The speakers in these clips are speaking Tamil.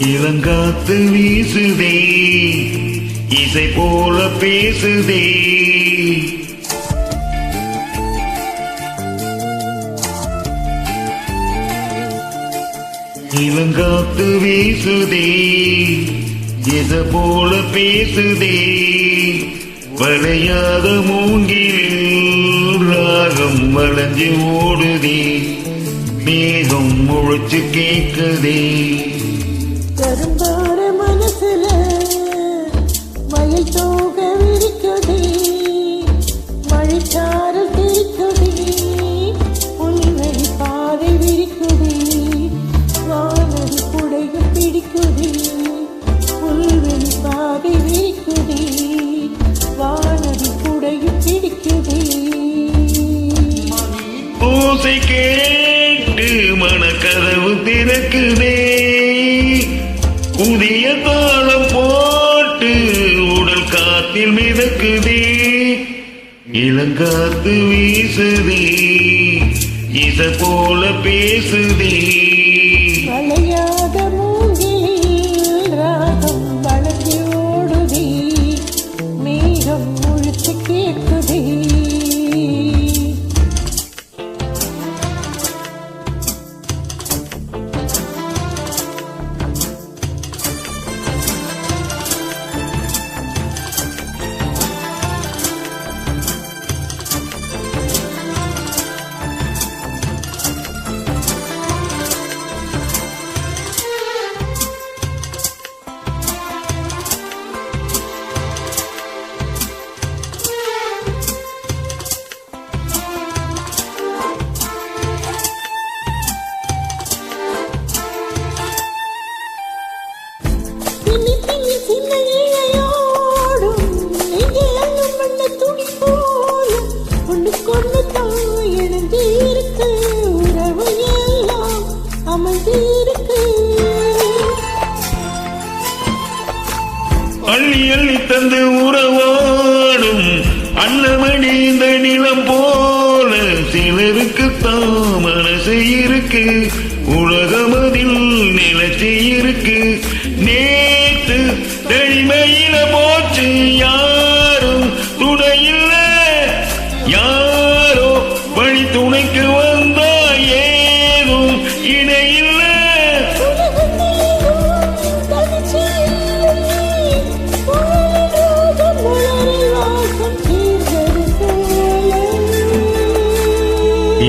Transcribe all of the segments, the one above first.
இளங்காத்து வீசுதே இசை போல பேசுதே இளங்காத்து வீசுதே இசை போல பேசுதே வளையாத மூங்கிலில் ராகம் வளைஞ்சு ஓடுதே மேகம் முழிச்சு கேட்குதே கரும்பார மனசுல மயில் தோக விரிக்குதே மழைச்சாரல் தெரிக்குதே புல்வெளி பாதை விரிக்குதே வானதி குடையும் பிடிக்குதே புல்வெளி பாதை விரிக்குதே வானதி குடையும் பிடிக்குதே ஓசை கேட்டு மனக்கதவு திறக்குதே புதிய தாளம் போட்டு உடல் காத்தில் மிதக்குதே இளங்காத்து வீசுதே இசை போல பேசுதே வளையாத மூங்கிலில் ராகம் வளைஞ்சு ஓடுதே மேகம் முழிச்சு கேட்குதே அள்ளி அள்ளி தந்து உறவாடும் அன்னமணி இந்த நிலம் போல சிலருக்கு தான் மனசு இருக்கு உலகமதில் நிலச்சி இருக்கு நேற்று தனிமையில போச்சு யாரும் துணையில்ல யாரோ வழி துணைக்கு வந்தா ஏதும் இணையில்ல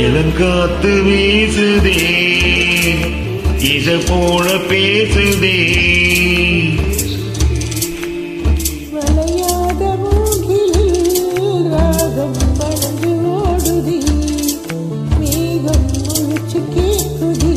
இளங்காத்து வீசுதே இசை போல பேசுதே வளையாத மூங்கிலில் ராகம் வளைஞ்சு ஓடுதே மேகம் முழிச்சு கேட்குதே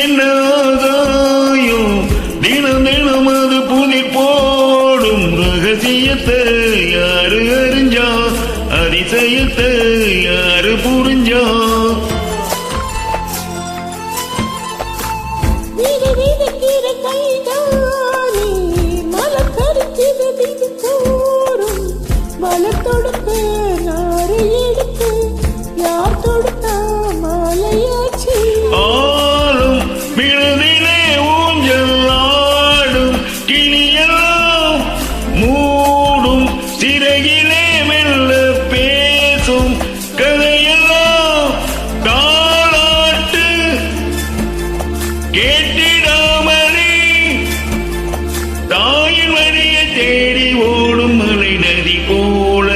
என்ன ஆதாயம் தினம் தினம் அது புதிர் போடும் ரகசியத்தை யாரு அறிஞ்சா அதிசயத்தை யாரு புரிஞ்சா மலர் தொடுக்க நாரை எடுக்க யார் தொடுத்தா மாலையாச்சு ஆளும் விழுதிலே ஊஞ்சல் ஆடும் கிளியெல்லாம் மூடும் சிறகிலே மெல்ல பேசும் கதையெல்லாம் தாளாட்டு கேட்டிடாமலே தாயின் வழியை தேடி ஓடும் மலை நதி போல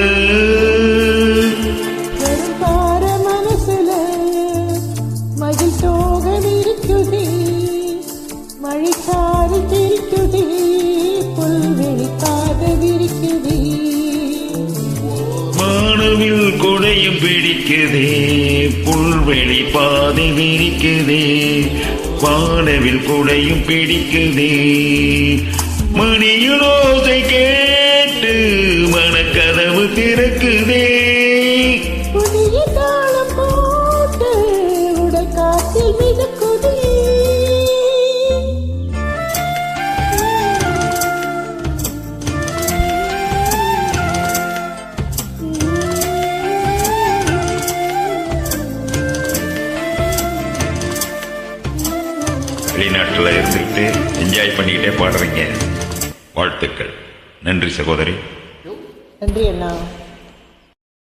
மயில் தோக விரிக்குதே மழைச்சாறு தெரிக்குதே புல்வெளி பாத விரிக்குதே வானவில் கொடையும் பிடிக்குதே, புல்வெளி பாதை விரிக்குதே, வானவில் கொடையும் பிடிக்குதே. மணியின் ஓசை கேட்டு மனக்கதவு திறக்குதே. புதிய தாளம் போட்டு உடல் காற்றில் மிதக்குதே. வெளிநாட்டில் இருந்துக்கிட்டு என்ஜாய் பண்ணிக்கிட்டே பாடுறீங்க. வாழ்த்துக்கள். நன்றி சகோதரி. நன்றி அண்ணா.